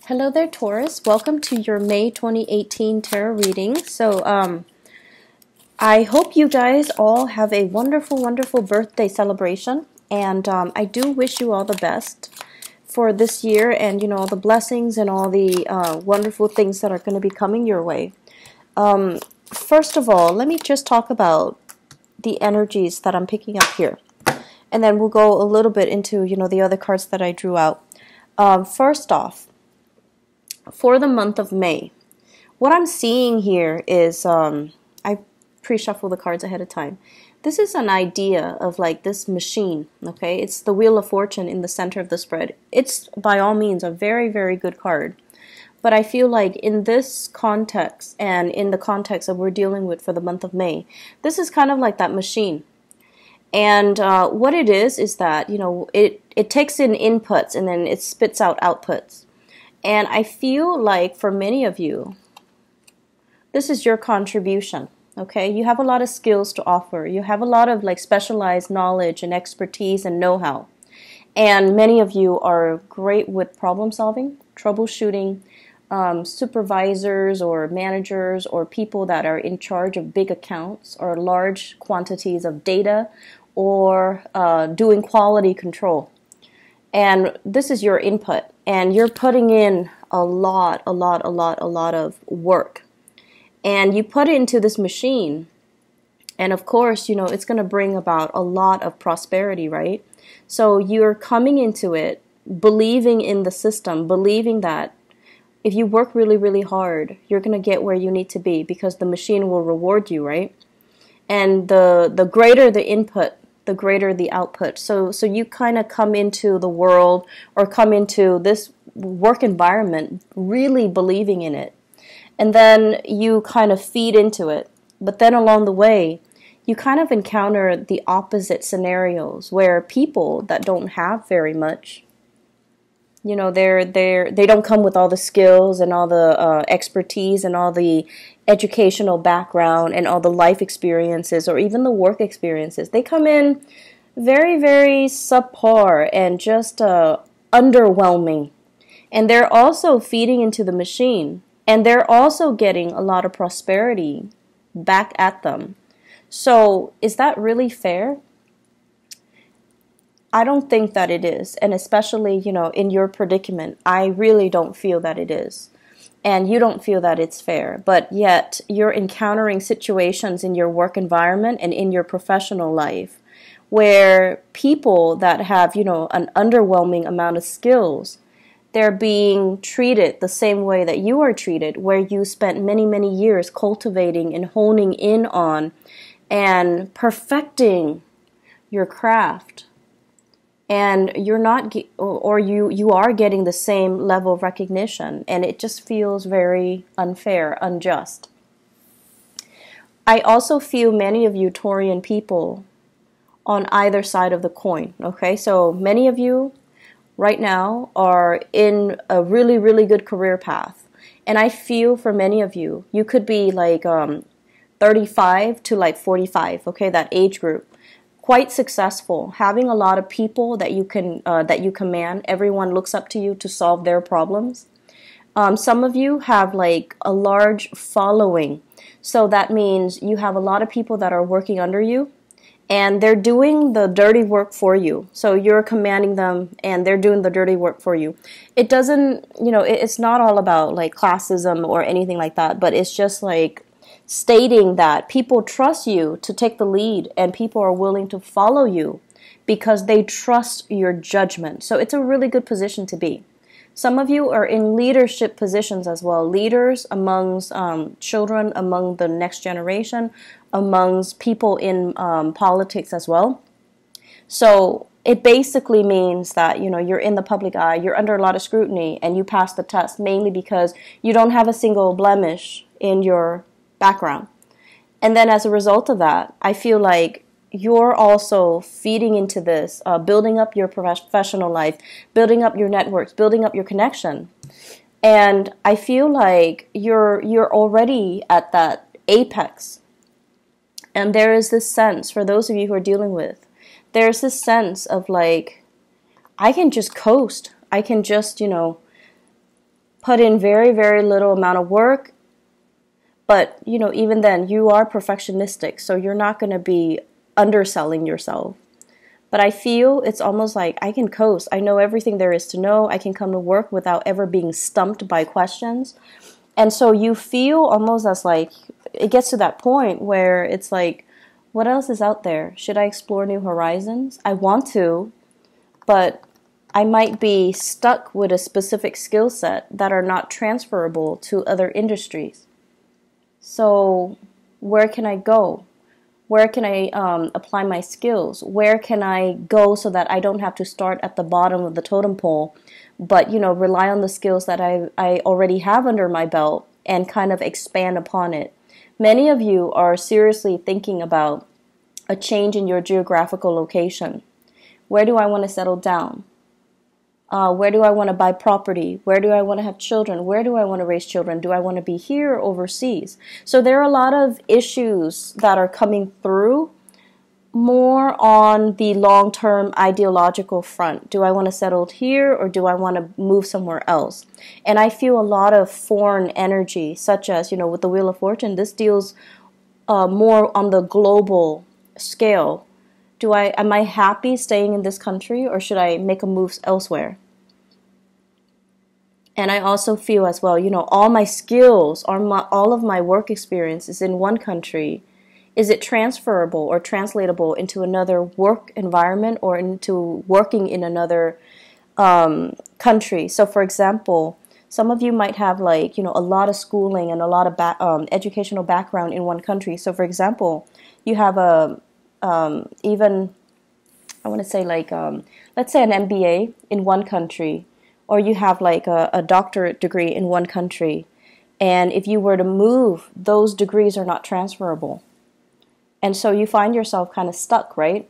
Hello there, Taurus. Welcome to your May 2018 tarot reading. I hope you guys all have a wonderful, wonderful birthday celebration. And I do wish you all the best for this year and, all the blessings and all the wonderful things that are going to be coming your way. First of all, let me just talk about the energies that I'm picking up here. And then we'll go a little bit into, the other cards that I drew out. First off, for the month of May, what I'm seeing here is, I pre-shuffle the cards ahead of time. This is an idea of like this machine, okay? It's the Wheel of Fortune in the center of the spread. It's by all means a very, very good card. But I feel like in this context and in the context that we're dealing with for the month of May, this is kind of like that machine. And what it is that, it takes in inputs and then it spits out outputs. And I feel like for many of you, this is your contribution, okay? You have a lot of skills to offer. You have a lot of like specialized knowledge and expertise and know-how. And many of you are great with problem solving, troubleshooting, supervisors or managers or people that are in charge of big accounts or large quantities of data or doing quality control. And this is your input, and you're putting in a lot of work. And you put it into this machine, and of course, it's going to bring about a lot of prosperity, right? So you're coming into it, believing in the system, believing that if you work really, really hard, you're going to get where you need to be because the machine will reward you, right? And the greater the input, the greater the output. So you kind of come into the world or come into this work environment really believing in it. And then you kind of feed into it. But then along the way, you kind of encounter the opposite scenarios where people that don't have very much, they don't come with all the skills and all the expertise and all the educational background and all the life experiences or even the work experiences. They come in very, very subpar and just underwhelming. And they're also feeding into the machine. And they're also getting a lot of prosperity back at them. So is that really fair? I don't think that it is. And especially, in your predicament, I really don't feel that it is. And you don't feel that it's fair. But yet you're encountering situations in your work environment and in your professional life where people that have, an underwhelming amount of skills, they're being treated the same way that you are treated, where you spent many, many years cultivating and honing in on and perfecting your craft. And you're not, or you are getting the same level of recognition, and it just feels very unfair, unjust. I also feel many of you Taurian people on either side of the coin, okay? So many of you right now are in a really, really good career path. And I feel for many of you, you could be like 35 to like 45, okay, that age group. Quite successful, having a lot of people that you command. Everyone looks up to you to solve their problems. Some of you have like a large following. So that means you have a lot of people that are working under you. And they're doing the dirty work for you. So you're commanding them and they're doing the dirty work for you. It doesn't, it's not all about like classism or anything like that, but it's just like stating that people trust you to take the lead and people are willing to follow you because they trust your judgment. So it's a really good position to be. Some of you are in leadership positions as well, leaders amongst children, among the next generation, amongst people in politics as well. So it basically means that, you're in the public eye, you're under a lot of scrutiny, and you pass the test mainly because you don't have a single blemish in your background. And then as a result of that, I feel like you're also feeding into this, building up your professional life, building up your networks, building up your connection. And I feel like you're already at that apex. And there is this sense, for those of you who are dealing with, there's this sense of like, I can just coast. I can just, put in very, very little amount of work. But, you know, even then, you are perfectionistic, so you're not going to be underselling yourself. But I feel it's almost like I can coast. I know everything there is to know. I can come to work without ever being stumped by questions. And so you feel almost as like, it gets to that point where it's like, what else is out there? Should I explore new horizons? I want to, but I might be stuck with a specific skill set that are not transferable to other industries. So where can I go? Where can I apply my skills? Where can I go so that I don't have to start at the bottom of the totem pole, but, you know, rely on the skills that I already have under my belt and kind of expand upon it? Many of you are seriously thinking about a change in your geographical location. Where do I want to settle down? Where do I want to buy property? Where do I want to have children? Where do I want to raise children? Do I want to be here or overseas? So there are a lot of issues that are coming through more on the long-term ideological front. Do I want to settle here or do I want to move somewhere else? And I feel a lot of foreign energy, such as, you know, with the Wheel of Fortune, this deals more on the global scale. Am I happy staying in this country or should I make a move elsewhere? And I also feel as well, you know, all my skills, all of my work experience is in one country. Is it transferable or translatable into another work environment or into working in another country? So for example, some of you might have like, you know, a lot of schooling and a lot of educational background in one country. So for example, you have even, I want to say like, let's say an MBA in one country, or you have like a doctorate degree in one country. And if you were to move, those degrees are not transferable. And so you find yourself kind of stuck, right?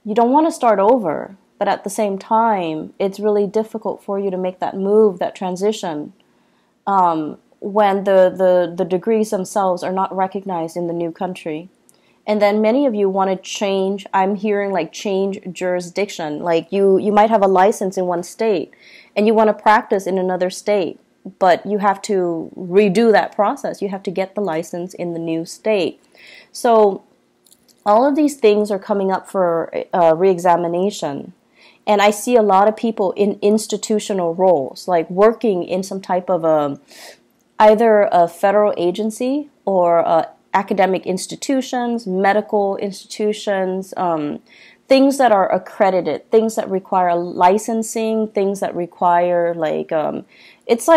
You don't want to start over, but at the same time, it's really difficult for you to make that move, that transition, when the degrees themselves are not recognized in the new country. And then many of you want to change, I'm hearing like change jurisdiction. Like you might have a license in one state and you want to practice in another state, but you have to redo that process. You have to get the license in the new state. So all of these things are coming up for reexamination. And I see a lot of people in institutional roles, like working in some type of either a federal agency or academic institutions, medical institutions, things that are accredited, things that require licensing, things that require like, it's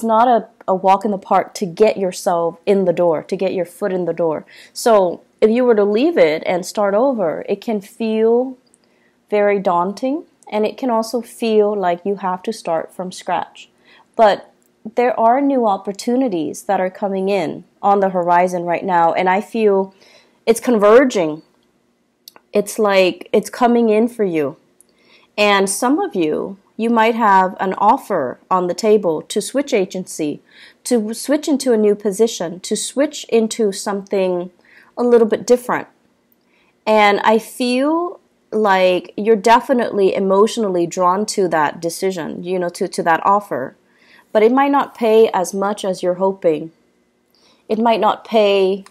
not a walk in the park to get yourself in the door, to get your foot in the door. So if you were to leave it and start over, it can feel very daunting, and it can also feel like you have to start from scratch. But there are new opportunities that are coming in on the horizon right now, and I feel it's converging. It's like it's coming in for you. And some of you might have an offer on the table to switch agency, to switch into a new position, to switch into something a little bit different. And I feel like you're definitely emotionally drawn to that decision, you know, to that offer. But it might not pay as much as you're hoping. It might not pay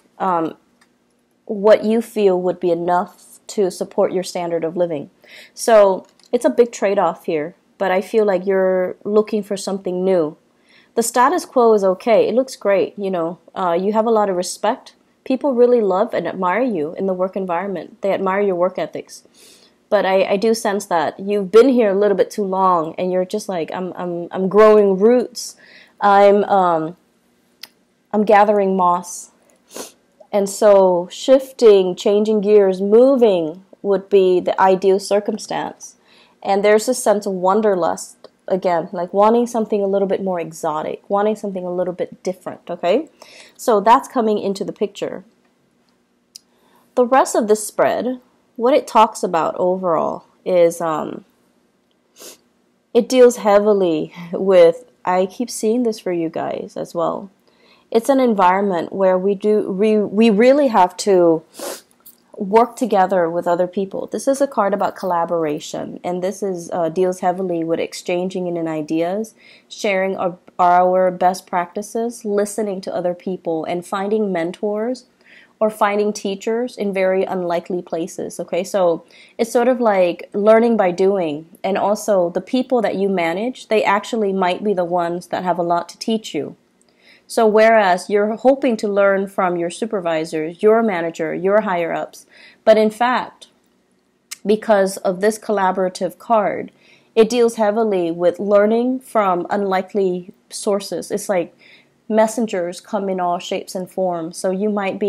what you feel would be enough to support your standard of living. So it's a big trade-off here, but I feel like you're looking for something new. The status quo is okay. It looks great. You know, you have a lot of respect. People really love and admire you in the work environment. They admire your work ethics. But I do sense that you've been here a little bit too long, and you're just like, I'm growing roots. I'm gathering moss. And so shifting, changing gears, moving would be the ideal circumstance. And there's a sense of wanderlust, again, like wanting something a little bit more exotic, wanting something a little bit different, okay? So that's coming into the picture. The rest of this spread, what it talks about overall is it deals heavily with, I keep seeing this for you guys as well. It's an environment where we really have to work together with other people. This is a card about collaboration, and this is deals heavily with exchanging in ideas, sharing our best practices, listening to other people, and finding mentors or finding teachers in very unlikely places. Okay, so it's sort of like learning by doing, and also the people that you manage, they actually might be the ones that have a lot to teach you. So whereas you're hoping to learn from your supervisors, your manager, your higher-ups, but in fact, because of this collaborative card, it deals heavily with learning from unlikely sources. It's like messengers come in all shapes and forms. So you might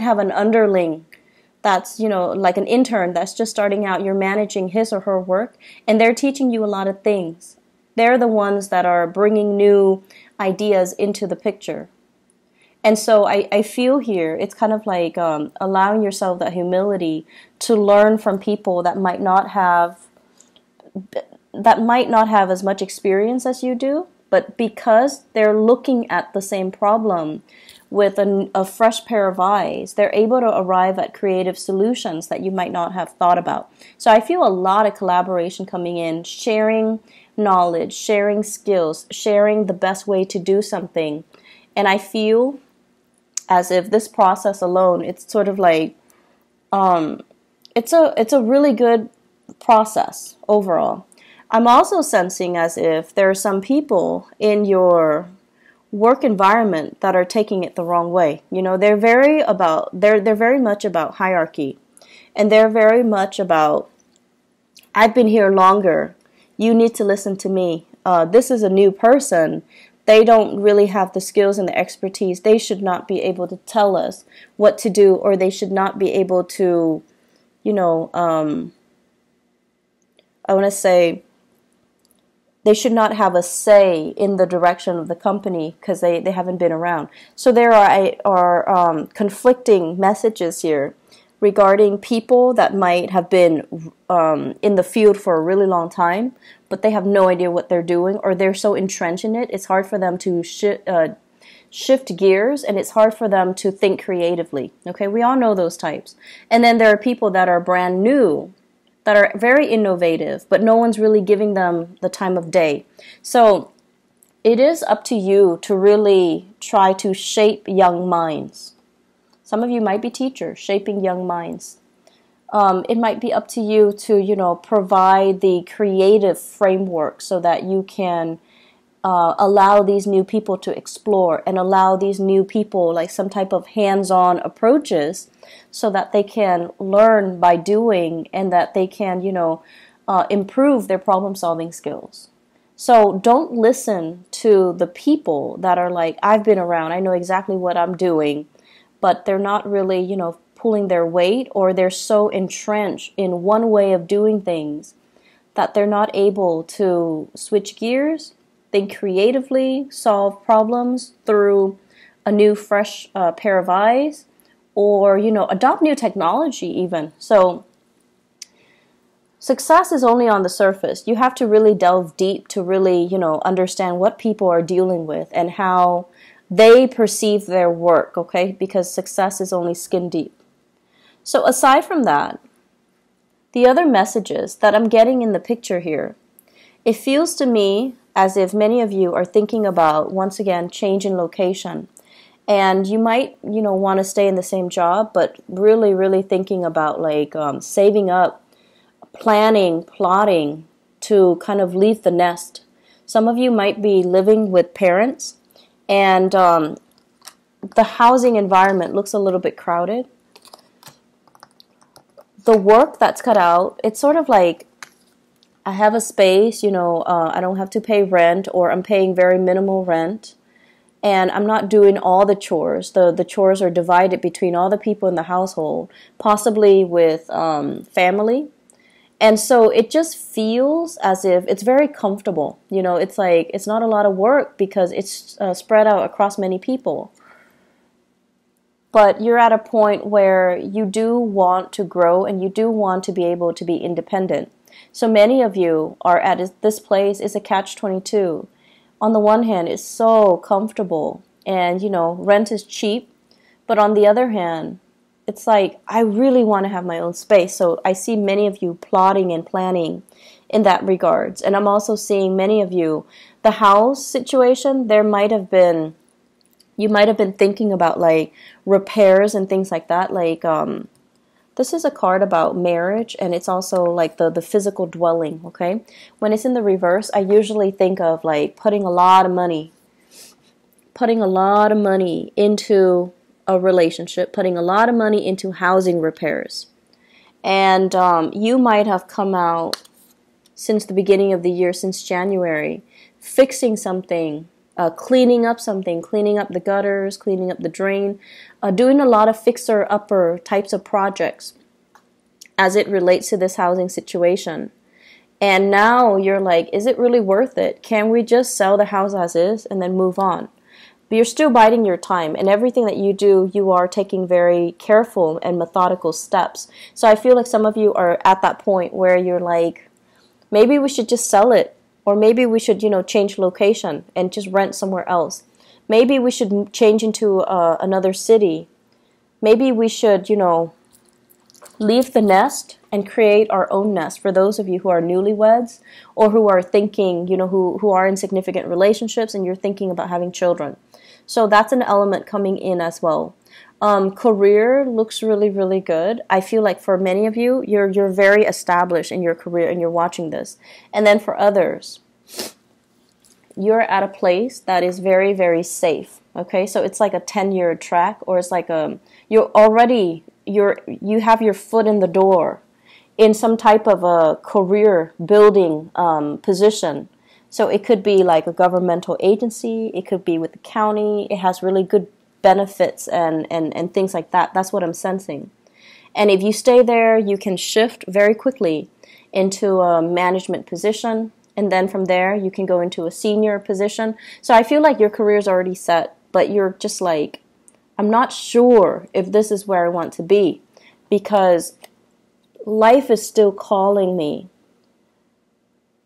have an underling that's, like an intern that's just starting out. You're managing his or her work, and they're teaching you a lot of things. They're the ones that are bringing new ideas into the picture. And so I feel here it's kind of like allowing yourself that humility to learn from people that might not have as much experience as you do, but because they're looking at the same problem with a fresh pair of eyes, they're able to arrive at creative solutions that you might not have thought about. So I feel a lot of collaboration coming in, sharing knowledge, sharing skills, sharing the best way to do something. And I feel as if this process alone, it's sort of like, it's a really good process overall. I'm also sensing as if there are some people in your work environment that are taking it the wrong way. They're very much about hierarchy, and they're very much about, I've been here longer. You need to listen to me. This is a new person. They don't really have the skills and the expertise. They should not be able to tell us what to do, or they should not be able to, I want to say, they should not have a say in the direction of the company because they haven't been around. So there are conflicting messages here regarding people that might have been in the field for a really long time, but they have no idea what they're doing, or they're so entrenched in it, it's hard for them to shift gears, and it's hard for them to think creatively. Okay, we all know those types. And then there are people that are brand new, that are very innovative, but no one's really giving them the time of day. So it is up to you to really try to shape young minds. Some of you might be teachers, shaping young minds. It might be up to you to, provide the creative framework so that you can allow these new people to explore, and allow these new people like some type of hands-on approaches so that they can learn by doing, and that they can, improve their problem-solving skills. So don't listen to the people that are like, I've been around, I know exactly what I'm doing, but they're not really, pulling their weight, or they're so entrenched in one way of doing things that they're not able to switch gears, think creatively, solve problems through a new, fresh pair of eyes, or, adopt new technology even. So success is only on the surface. You have to really delve deep to really, understand what people are dealing with and how they perceive their work, okay? Because success is only skin deep. So aside from that, the other messages that I'm getting in the picture here, it feels to me as if many of you are thinking about, once again, change in location. And you might, want to stay in the same job, but really, really thinking about like saving up, planning, plotting to kind of leave the nest. Some of you might be living with parents, and the housing environment looks a little bit crowded. The work that's cut out, it's sort of like, I have a space, I don't have to pay rent, or I'm paying very minimal rent, and I'm not doing all the chores. The chores are divided between all the people in the household, possibly with family. And so it just feels as if it's very comfortable. It's like, it's not a lot of work because it's spread out across many people. But you're at a point where you do want to grow, and you do want to be able to be independent. So many of you are at this place. Is a catch-22. On the one hand, it's so comfortable, and rent is cheap. But on the other hand, it's like I really want to have my own space. So I see many of you plotting and planning in that regards. And I'm also seeing many of you, the house situation, you might have been thinking about like repairs and things like that. Like, this is a card about marriage, and it's also like the physical dwelling, okay? When it's in the reverse, I usually think of like putting a lot of money into a relationship, putting a lot of money into housing repairs. And you might have come out since the beginning of the year, since January, fixing something, cleaning up something, cleaning up the gutters, cleaning up the drain, doing a lot of fixer-upper types of projects as it relates to this housing situation. And now you're like, is it really worth it? Can we just sell the house as is and then move on? But you're still biding your time, and everything that you do, you are taking very careful and methodical steps. So I feel like some of you are at that point where you're like, maybe we should just sell it. Or maybe we should, change location and just rent somewhere else. Maybe we should change into another city. Maybe we should, leave the nest and create our own nest. For those of you who are newlyweds or who are thinking, who are in significant relationships and you're thinking about having children. So that's an element coming in as well. Career looks really, really good. I feel like for many of you, you're very established in your career and you're watching this. And then for others, you're at a place that is very, very safe. Okay, so it's like a 10-year track, or it's like you have your foot in the door in some type of a career building position. So it could be like a governmental agency, it could be with the county, it has really good benefits and things like that. That's what I'm sensing. And if you stay there, you can shift very quickly into a management position, and then from there you can go into a senior position. So I feel like your career is already set, but you're just like, I'm not sure if this is where I want to be, because life is still calling me.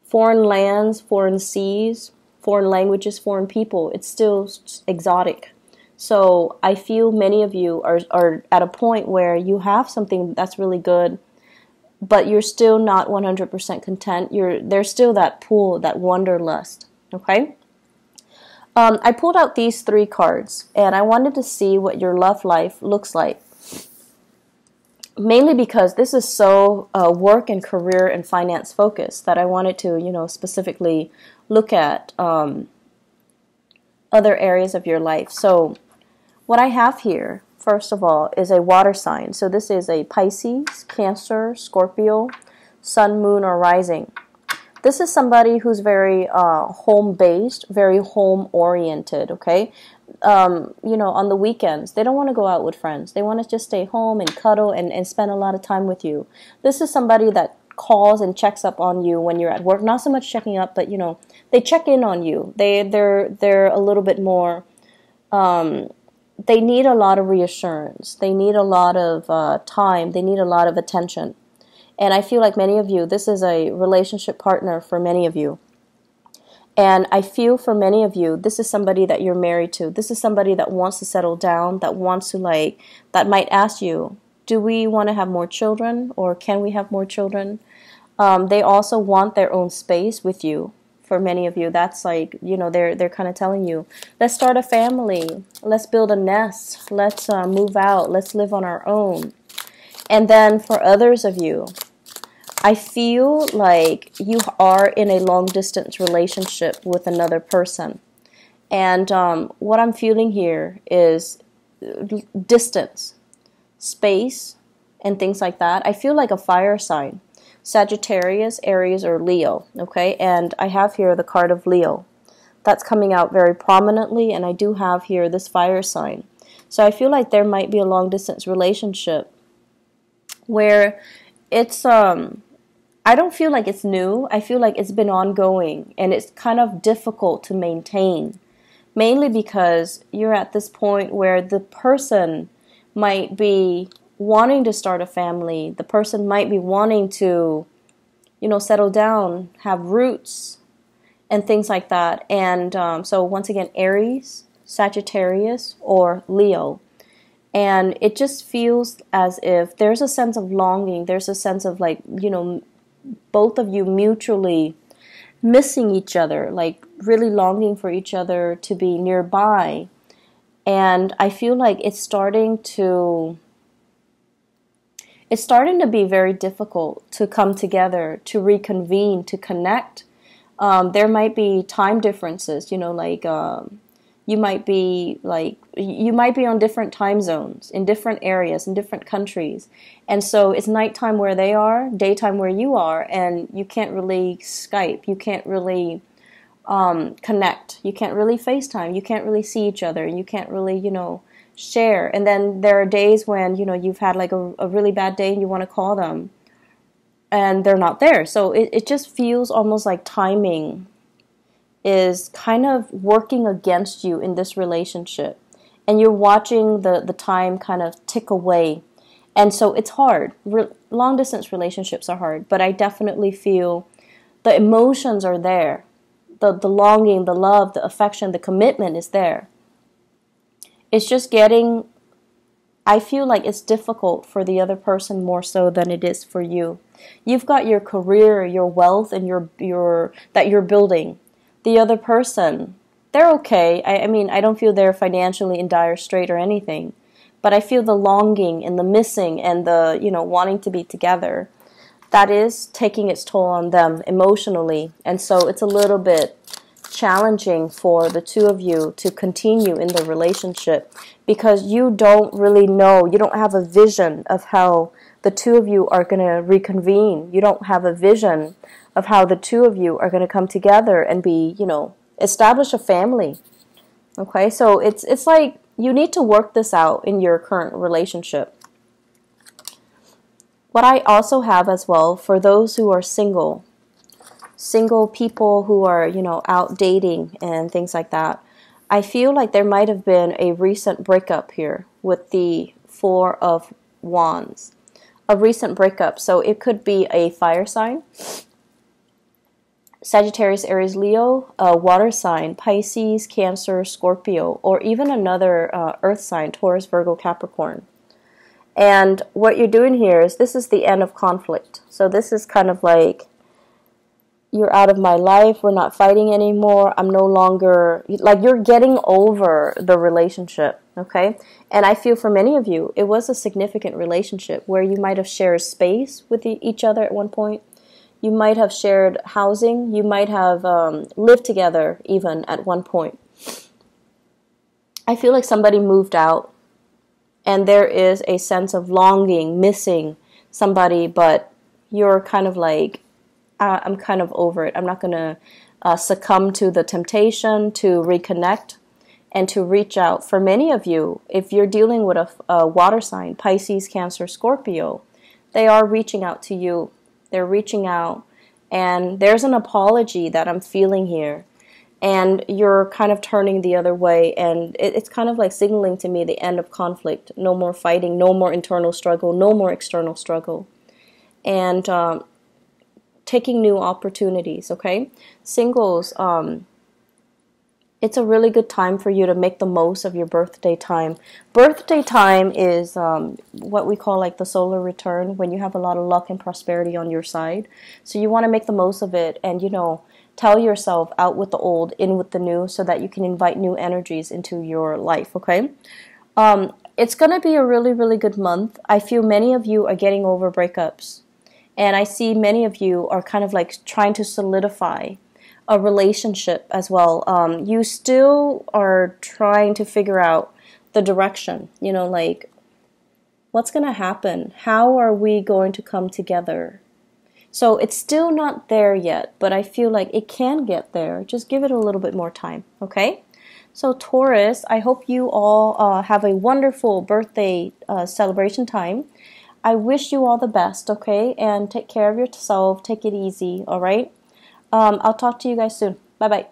Foreign lands, foreign seas, foreign languages, foreign people, it's still exotic. So I feel many of you are at a point where you have something that's really good, but you're still not 100% content. There's still that pull, that wanderlust, okay? I pulled out these 3 cards, and I wanted to see what your love life looks like. Mainly because this is so work and career and finance focused that I wanted to, specifically look at other areas of your life. So what I have here, first of all, is a water sign. So this is a Pisces, Cancer, Scorpio, Sun, Moon, or Rising. This is somebody who's very home-based, very home-oriented, okay? On the weekends, they don't want to go out with friends. They want to just stay home and cuddle and spend a lot of time with you. This is somebody that calls and checks up on you when you're at work. Not so much checking up, but, they check in on you. They're a little bit more... they need a lot of reassurance. They need a lot of time. They need a lot of attention. And I feel like many of you, this is a relationship partner for many of you. And I feel for many of you, this is somebody that you're married to. This is somebody that wants to settle down, that wants to that might ask you, do we want to have more children, or can we have more children? They also want their own space with you. For many of you, that's like, they're kind of telling you, let's start a family, let's build a nest, let's move out, let's live on our own. And then for others of you, I feel like you are in a long-distance relationship with another person. And what I'm feeling here is distance, space, and things like that. I feel like a fire sign. Sagittarius, Aries, or Leo, okay? And I have here the card of Leo. That's coming out very prominently, and I do have here this fire sign. So I feel like there might be a long-distance relationship where it's... I don't feel like it's new. I feel like it's been ongoing, and it's kind of difficult to maintain, mainly because you're at this point where the person might be wanting to start a family. The person might be wanting to, settle down, have roots, and things like that. And so once again, Aries, Sagittarius, or Leo. And it just feels as if there's a sense of longing. There's a sense of like, both of you mutually missing each other, like really longing for each other to be nearby. And I feel like it's starting to be very difficult to come together, to reconvene, to connect. There might be time differences, you might be on different time zones, in different areas, in different countries. And so it's nighttime where they are, daytime where you are, and you can't really Skype, you can't really connect, you can't really FaceTime, you can't really see each other, you can't really, share. And then there are days when, you've had like a really bad day and you want to call them and they're not there. So it just feels almost like timing is kind of working against you in this relationship. And you're watching the time kind of tick away. And so it's hard. Long distance relationships are hard, but I definitely feel the emotions are there. The longing, the love, the affection, the commitment is there. It's just I feel like it's difficult for the other person more so than it is for you. You've got your career, your wealth, and that you're building. The other person, they're okay. I mean, I don't feel they're financially in dire strait or anything, but I feel the longing and the missing and the, wanting to be together. That is taking its toll on them emotionally. And so it's a little bit challenging for the two of you to continue in the relationship because you don't really know, you don't have a vision of how the two of you are going to reconvene. You don't have a vision of how the two of you are going to come together and be, establish a family. Okay, so it's like you need to work this out in your current relationship. What I also have as well, for those who are single people who are, out dating and things like that, I feel like there might have been a recent breakup here with the Four of Wands. A recent breakup. So it could be a fire sign, Sagittarius, Aries, Leo, a water sign, Pisces, Cancer, Scorpio, or even another earth sign, Taurus, Virgo, Capricorn. And what you're doing here is this is the end of conflict. So this is kind of like, you're out of my life, we're not fighting anymore, I'm no longer, like you're getting over the relationship, okay? And I feel for many of you, it was a significant relationship where you might have shared space with each other at one point. You might have shared housing, you might have lived together even at one point. I feel like somebody moved out and there is a sense of longing, missing somebody, but you're kind of like, I'm kind of over it. I'm not going to succumb to the temptation to reconnect and to reach out. For many of you, if you're dealing with a water sign, Pisces, Cancer, Scorpio, they are reaching out to you. They're reaching out, and there's an apology that I'm feeling here, and you're kind of turning the other way, and it's kind of like signaling to me the end of conflict. No more fighting, no more internal struggle, no more external struggle. And taking new opportunities, okay? Singles, it's a really good time for you to make the most of your birthday time. Birthday time is what we call like the solar return, when you have a lot of luck and prosperity on your side. So you want to make the most of it and, tell yourself out with the old, in with the new, so that you can invite new energies into your life, okay? It's going to be a really, really good month. I feel many of you are getting over breakups. And I see many of you are kind of like trying to solidify a relationship as well. You still are trying to figure out the direction, like what's going to happen? How are we going to come together? So it's still not there yet, but I feel like it can get there. Just give it a little bit more time, okay? So Taurus, I hope you all have a wonderful birthday celebration time. I wish you all the best, okay? And take care of yourself. Take it easy, all right? I'll talk to you guys soon. Bye-bye.